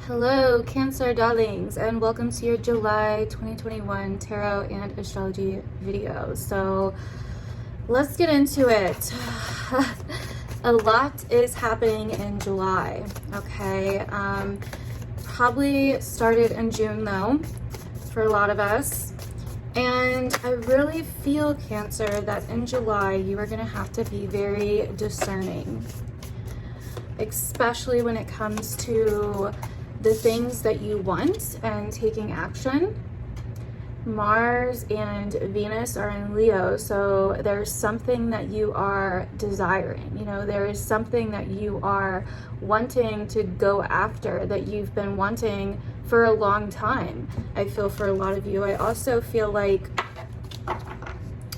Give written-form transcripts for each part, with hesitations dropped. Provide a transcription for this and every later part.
Hello, Cancer darlings, and welcome to your July 2021 tarot and astrology video. So let's get into it. A lot is happening in July, okay? Probably started in June though, for a lot of us. And I really feel, Cancer, that in July you are gonna have to be very discerning, especially when it comes to the things that you want and taking action. Mars and Venus are in Leo, so there's something that you are desiring. You know, there is something that you are wanting to go after, that you've been wanting for a long time. I feel for a lot of you. I also feel like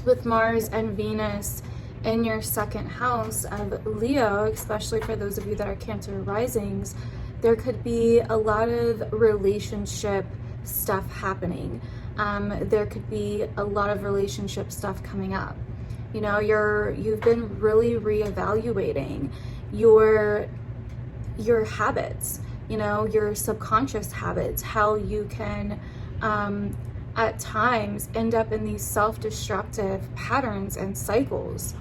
with Mars and Venus in your second house of Leo, especially for those of you that are Cancer risings, there could be a lot of relationship stuff happening. There could be a lot of relationship stuff coming up. You know, you've been really reevaluating your habits, you know, your subconscious habits, how you can at times end up in these self-destructive patterns and cycles.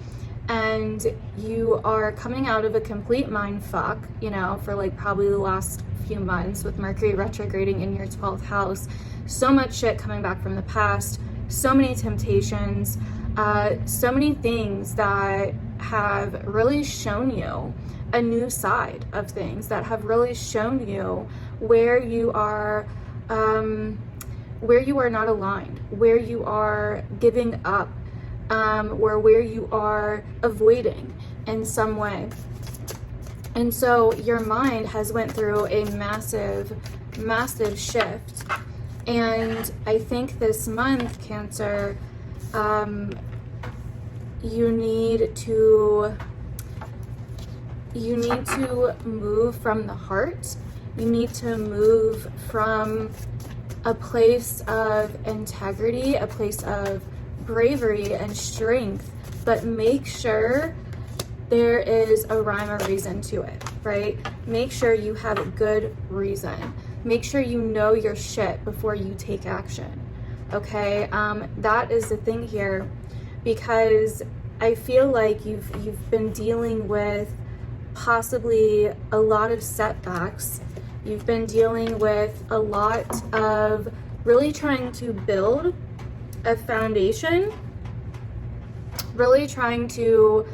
And you are coming out of a complete mind fuck, you know, for like probably the last few months with Mercury retrograding in your 12th house. So much shit coming back from the past, so many temptations, so many things that have really shown you a new side of things, that have really shown you where you are not aligned, where you are giving up, or where you are avoiding in some way. And so your mind has went through a massive shift. And I think this month, Cancer, you need to move from the heart. You need to move from a place of integrity, a place of bravery and strength, but make sure there is a rhyme or reason to it, right? Make sure you have a good reason. Make sure you know your shit before you take action, okay? That is the thing here, because I feel like you've been dealing with possibly a lot of setbacks. You've been dealing with a lot of really trying to build a foundation, really trying to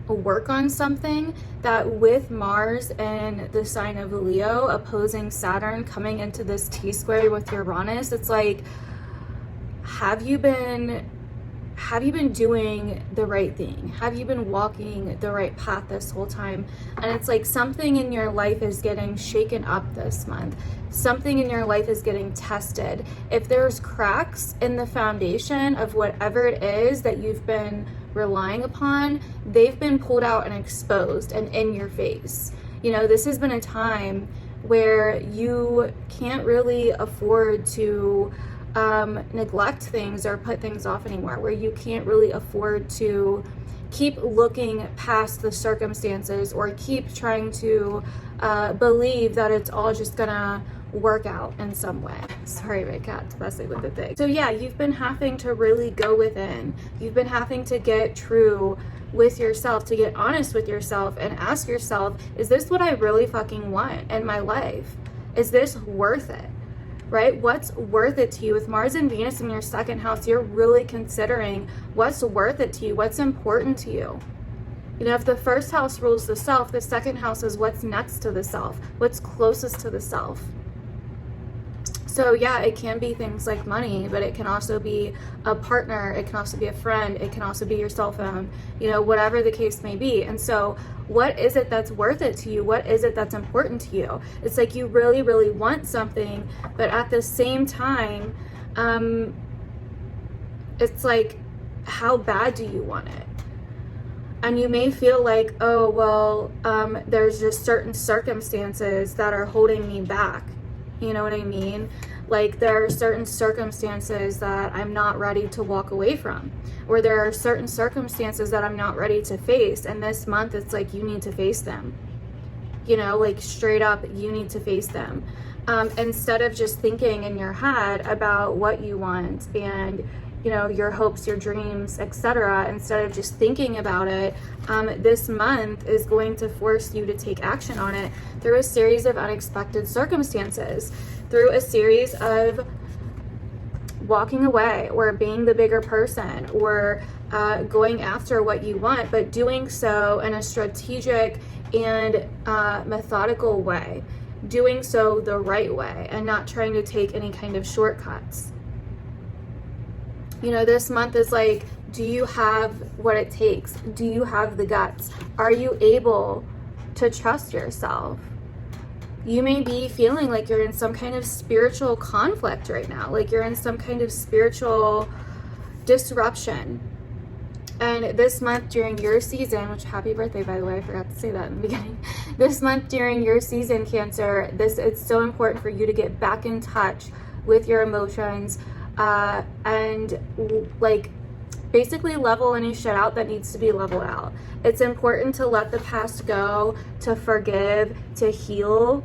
work on something that, with Mars and the sign of Leo opposing Saturn coming into this T-square with Uranus, it's like, have you been doing the right thing? Have you been walking the right path this whole time? And it's like something in your life is getting shaken up this month. Something in your life is getting tested. If there's cracks in the foundation of whatever it is that you've been relying upon, they've been pulled out and exposed and in your face. You know, this has been a time where you can't really afford to neglect things or put things off anymore, where you can't really afford to keep looking past the circumstances or keep trying to believe that it's all just gonna work out in some way. Sorry, my cat's messing with the thing. So yeah, you've been having to really go within. You've been having to get true with yourself, to get honest with yourself and ask yourself, is this what I really fucking want in my life? Is this worth it? Right? What's worth it to you? With Mars and Venus in your second house, you're really considering what's worth it to you, what's important to you. You know, if the first house rules the self, the second house is what's next to the self, what's closest to the self. So yeah, it can be things like money, but it can also be a partner, it can also be a friend, it can also be your cell phone, you know, whatever the case may be. And so what is it that's worth it to you? What is it that's important to you? It's like you really, really want something, but at the same time, it's like, how bad do you want it? And you may feel like, oh, well, there's just certain circumstances that are holding me back. You know what I mean? Like, there are certain circumstances that I'm not ready to walk away from, or there are certain circumstances that I'm not ready to face. And this month, it's like you need to face them. you know, like straight up, you need to face them. Instead of just thinking in your head about what you want and, you know, your hopes, your dreams, etc., instead of just thinking about it, this month is going to force you to take action on it through a series of unexpected circumstances, through a series of walking away or being the bigger person, or going after what you want, but doing so in a strategic and methodical way, doing so the right way, and not trying to take any kind of shortcuts. You know, this month is like, do you have what it takes? Do you have the guts? Are you able to trust yourself? You may be feeling like you're in some kind of spiritual conflict right now, like you're in some kind of spiritual disruption. And this month during your season, which happy birthday, by the way, I forgot to say that in the beginning. This month during your season, Cancer, it's so important for you to get back in touch with your emotions, and like basically level any shit out that needs to be leveled out. It's important to let the past go, to forgive, to heal,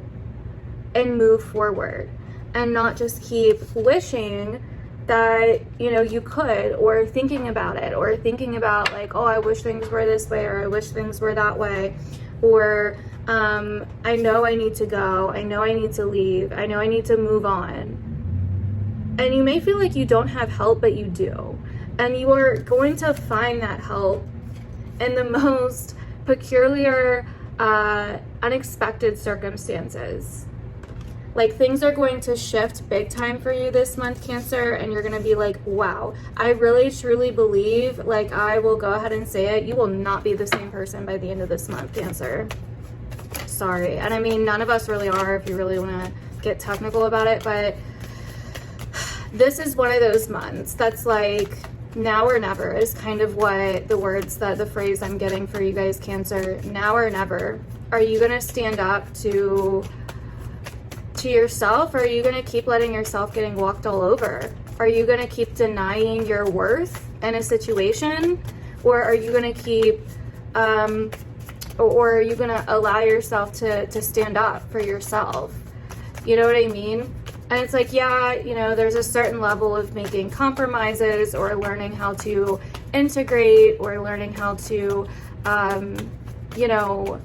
and move forward, and not just keep wishing that, you know, you could, or thinking about it, or thinking about like, oh, I wish things were this way, or I wish things were that way, or I know I need to go, I know I need to leave, I know I need to move on. And you may feel like you don't have help, but you do. And you are going to find that help in the most peculiar, unexpected circumstances. Like, things are going to shift big time for you this month, Cancer, and you're going to be like, wow, I really truly believe, like, I will go ahead and say it, you will not be the same person by the end of this month, Cancer. Sorry. And I mean, none of us really are, if you really want to get technical about it, but this is one of those months that's like, now or never is kind of what the phrase I'm getting for you guys, Cancer. Now or never. Are you going to stand up to yourself, or are you going to keep letting yourself getting walked all over? Are you going to keep denying your worth in a situation, or are you going to keep or are you going to allow yourself to stand up for yourself? You know what I mean? And it's like, yeah, you know, there's a certain level of making compromises, or learning how to integrate, or learning how to you know,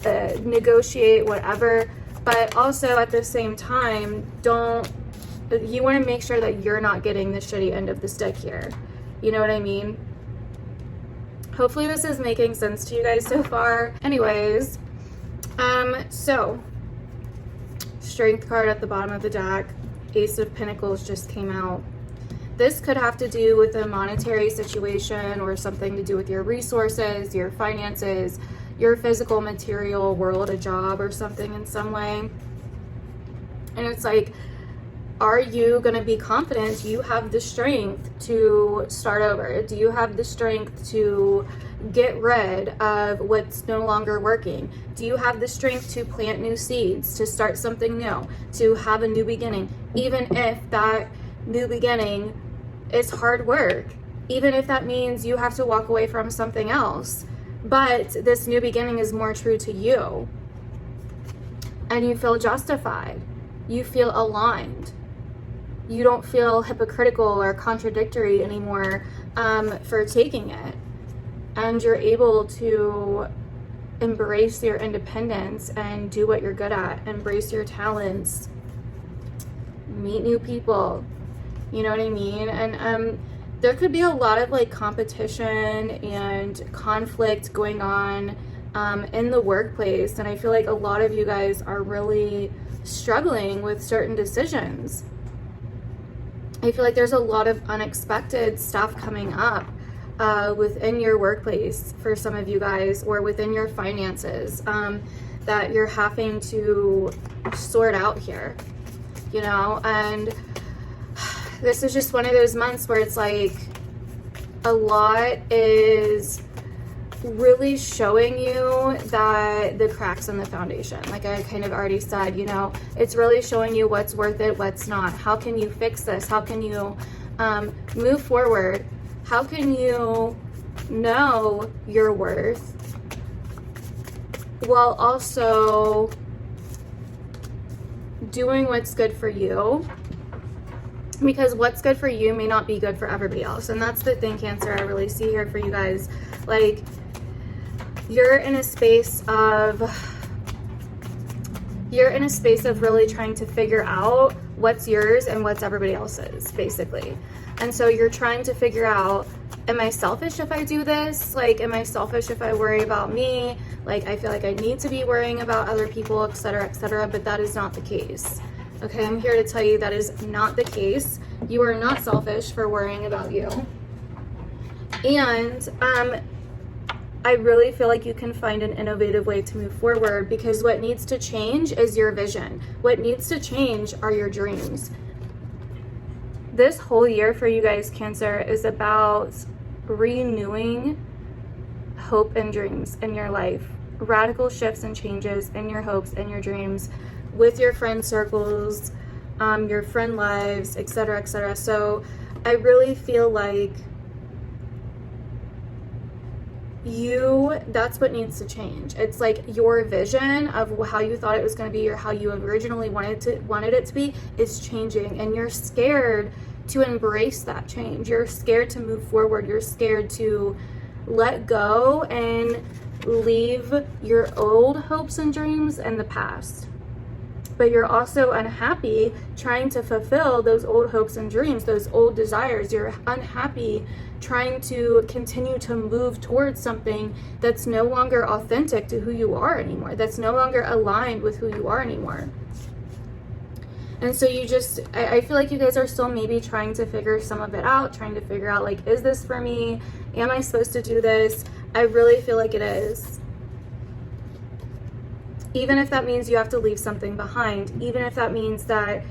negotiate, whatever. But also at the same time, you want to make sure that you're not getting the shitty end of the stick here. You know what I mean? Hopefully this is making sense to you guys so far. Anyways, so Strength card at the bottom of the deck, Ace of Pentacles just came out. This could have to do with a monetary situation, or something to do with your resources, your finances, your physical material world, a job or something in some way. And it's like, are you going to be confident you have the strength to start over? Do you have the strength to get rid of what's no longer working? Do you have the strength to plant new seeds, to start something new, to have a new beginning, even if that new beginning is hard work, even if that means you have to walk away from something else? But this new beginning is more true to you, and you feel justified, you feel aligned, you don't feel hypocritical or contradictory anymore for taking it, and you're able to embrace your independence and do what you're good at, embrace your talents, meet new people, you know what I mean? And there could be a lot of like competition and conflict going on in the workplace, and I feel like a lot of you guys are really struggling with certain decisions. I feel like there's a lot of unexpected stuff coming up within your workplace for some of you guys, or within your finances, that you're having to sort out here, you know? And this is just one of those months where it's like a lot is really showing you that the cracks in the foundation, like I kind of already said, you know, it's really showing you what's worth it, what's not. How can you fix this? How can you move forward? How can you know your worth while also doing what's good for you, because what's good for you may not be good for everybody else. And that's the thing, Cancer, I really see here for you guys. Like, you're in a space of really trying to figure out what's yours and what's everybody else's, basically. And so you're trying to figure out, am I selfish if I do this? Like, am I selfish if I worry about me? Like, I feel like I need to be worrying about other people, etc., etc., but that is not the case. Okay, I'm here to tell you that is not the case. You are not selfish for worrying about you. And I really feel like you can find an innovative way to move forward, because what needs to change is your vision. What needs to change are your dreams. This whole year for you guys, Cancer, is about renewing hope and dreams in your life. Radical shifts and changes in your hopes and your dreams with your friend circles, your friend lives, etc., etc. So I really feel like that's what needs to change. It's like your vision of how you thought it was going to be, or how you originally wanted it to be, is changing, and you're scared to embrace that change. You're scared to move forward. You're scared to let go and leave your old hopes and dreams in the past. But you're also unhappy trying to fulfill those old hopes and dreams, those old desires. You're unhappy trying to continue to move towards something that's no longer authentic to who you are anymore, that's no longer aligned with who you are anymore. And so I feel like you guys are still maybe trying to figure some of it out, trying to figure out, like, is this for me? Am I supposed to do this? I really feel like it is. Even if that means you have to leave something behind, even if that means that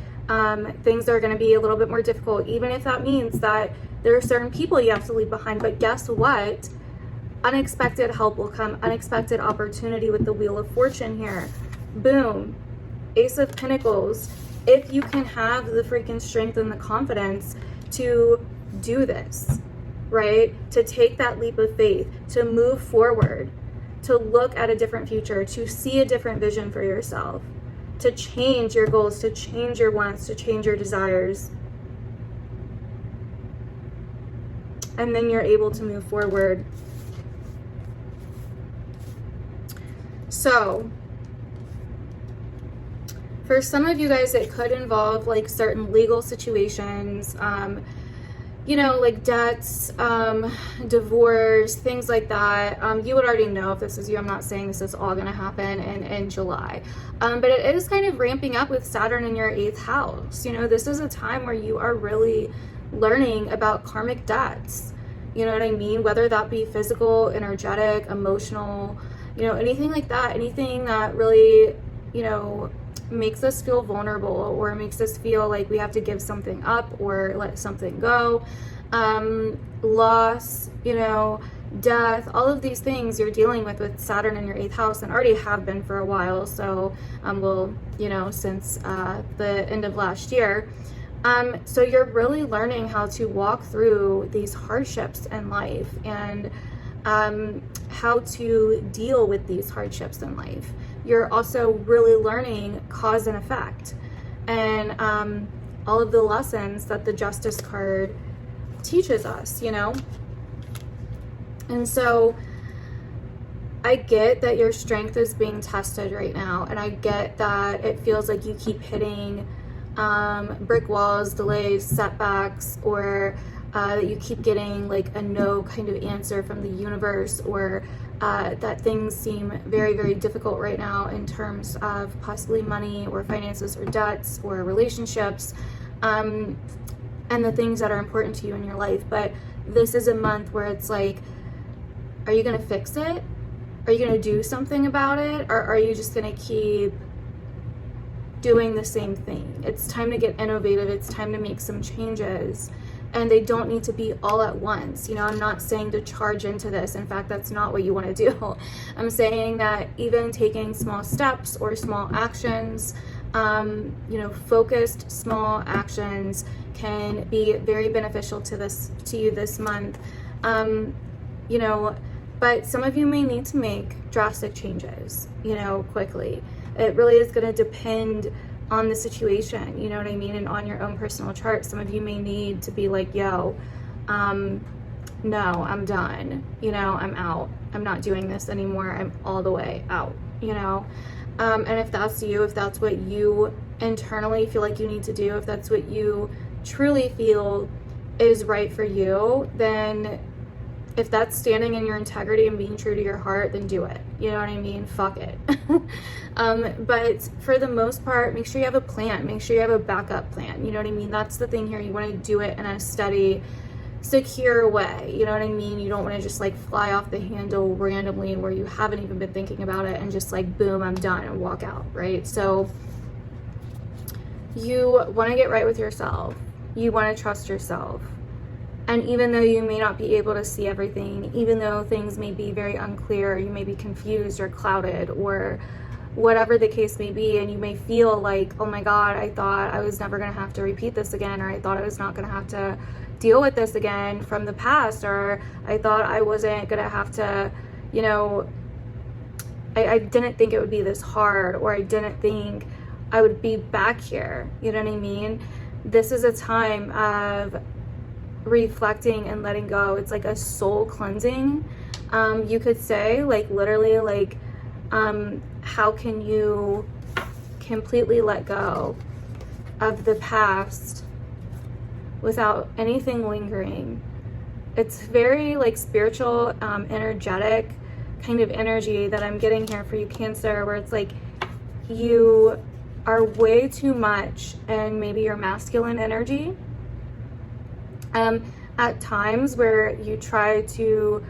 things are going to be a little bit more difficult, even if that means that there are certain people you have to leave behind. But guess what? Unexpected help will come, unexpected opportunity with the Wheel of Fortune here. Boom. Ace of Pentacles. If you can have the freaking strength and the confidence to do this, right? To take that leap of faith, to move forward, to look at a different future, to see a different vision for yourself, to change your goals, to change your wants, to change your desires. And then you're able to move forward. So, for some of you guys, it could involve like certain legal situations, you know, like debts, divorce, things like that. You would already know if this is you. I'm not saying this is all going to happen in July. But it is kind of ramping up with Saturn in your 8th house. You know, this is a time where you are really learning about karmic debts. You know what I mean? Whether that be physical, energetic, emotional, you know, anything like that. Anything that really, you know, makes us feel vulnerable, or makes us feel like we have to give something up or let something go. Loss, you know, death, all of these things you're dealing with Saturn in your 8th house, and already have been for a while. So, well, you know, since the end of last year. So you're really learning how to walk through these hardships in life, and how to deal with these hardships in life. You're also really learning cause and effect, and all of the lessons that the Justice card teaches us, you know. And so I get that your strength is being tested right now, and I get that it feels like you keep hitting brick walls, delays, setbacks, or that you keep getting like a no kind of answer from the universe, or that things seem very, very difficult right now in terms of possibly money or finances or debts or relationships, and the things that are important to you in your life. But this is a month where it's like, are you going to fix it? Are you going to do something about it? Or are you just going to keep doing the same thing? It's time to get innovative. It's time to make some changes. And they don't need to be all at once. You know, I'm not saying to charge into this. In fact, that's not what you want to do. I'm saying that even taking small steps or small actions, you know, focused small actions can be very beneficial to you this month. You know, But some of you may need to make drastic changes, you know, quickly. It really is going to depend on the situation, you know what I mean, and on your own personal chart. Some of you may need to be like, yo, no, I'm done, you know, I'm out, I'm not doing this anymore, I'm all the way out, you know. And if that's you, if that's what you internally feel like you need to do, if that's what you truly feel is right for you, then if that's standing in your integrity and being true to your heart, then do it. You know what I mean? Fuck it. But for the most part, make sure you have a plan. Make sure you have a backup plan. You know what I mean? That's the thing here. You want to do it in a steady, secure way. You know what I mean? You don't want to just like fly off the handle randomly where you haven't even been thinking about it and just like, boom, I'm done, and walk out, right? So you want to get right with yourself. You want to trust yourself. And even though you may not be able to see everything, even though things may be very unclear, you may be confused or clouded or whatever the case may be, and you may feel like, oh my God, I thought I was never going to have to repeat this again, or I thought I was not going to have to deal with this again from the past, or I thought I wasn't going to have to, you know, I didn't think it would be this hard, or I didn't think I would be back here. You know what I mean? This is a time of reflecting and letting go. It's like a soul cleansing, you could say, like literally, like how can you completely let go of the past without anything lingering? It's very like spiritual, energetic kind of energy that I'm getting here for you, Cancer, where it's like you are way too much in maybe your masculine energy. At times where you try to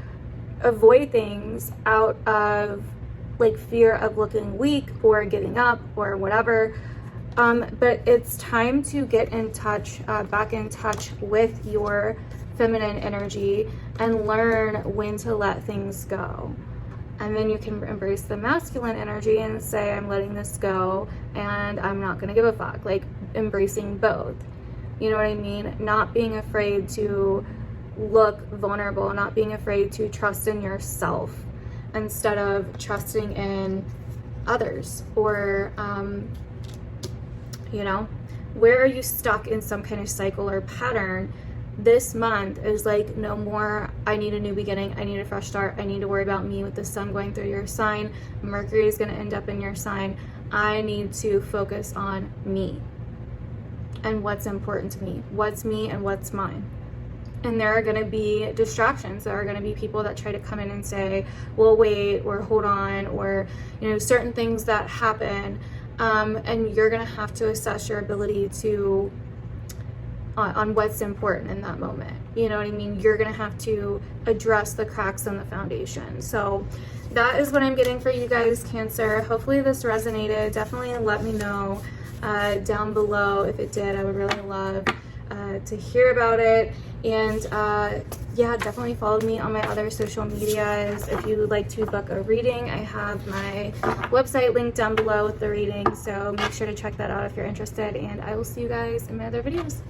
avoid things out of like fear of looking weak or giving up or whatever. But it's time to get in touch, back in touch with your feminine energy and learn when to let things go. And then you can embrace the masculine energy and say, I'm letting this go and I'm not going to give a fuck. Like embracing both. You know what I mean? Not being afraid to look vulnerable, not being afraid to trust in yourself instead of trusting in others. Or, you know, where are you stuck in some kind of cycle or pattern? This month is like, no more, I need a new beginning, I need a fresh start, I need to worry about me with the sun going through your sign. Mercury is going to end up in your sign. I need to focus on me and what's important to me, what's me and what's mine. And there are going to be distractions. There are going to be people that try to come in and say, well, wait, or hold on, or, you know, certain things that happen. And you're going to have to assess your ability to, on what's important in that moment. You know what I mean? You're going to have to address the cracks in the foundation. So that is what I'm getting for you guys, Cancer. Hopefully this resonated. Definitely let me know down below if it did. I would really love to hear about it. And yeah, definitely follow me on my other social medias. If you would like to book a reading, I have my website linked down below with the reading, so make sure to check that out if you're interested, and I will see you guys in my other videos.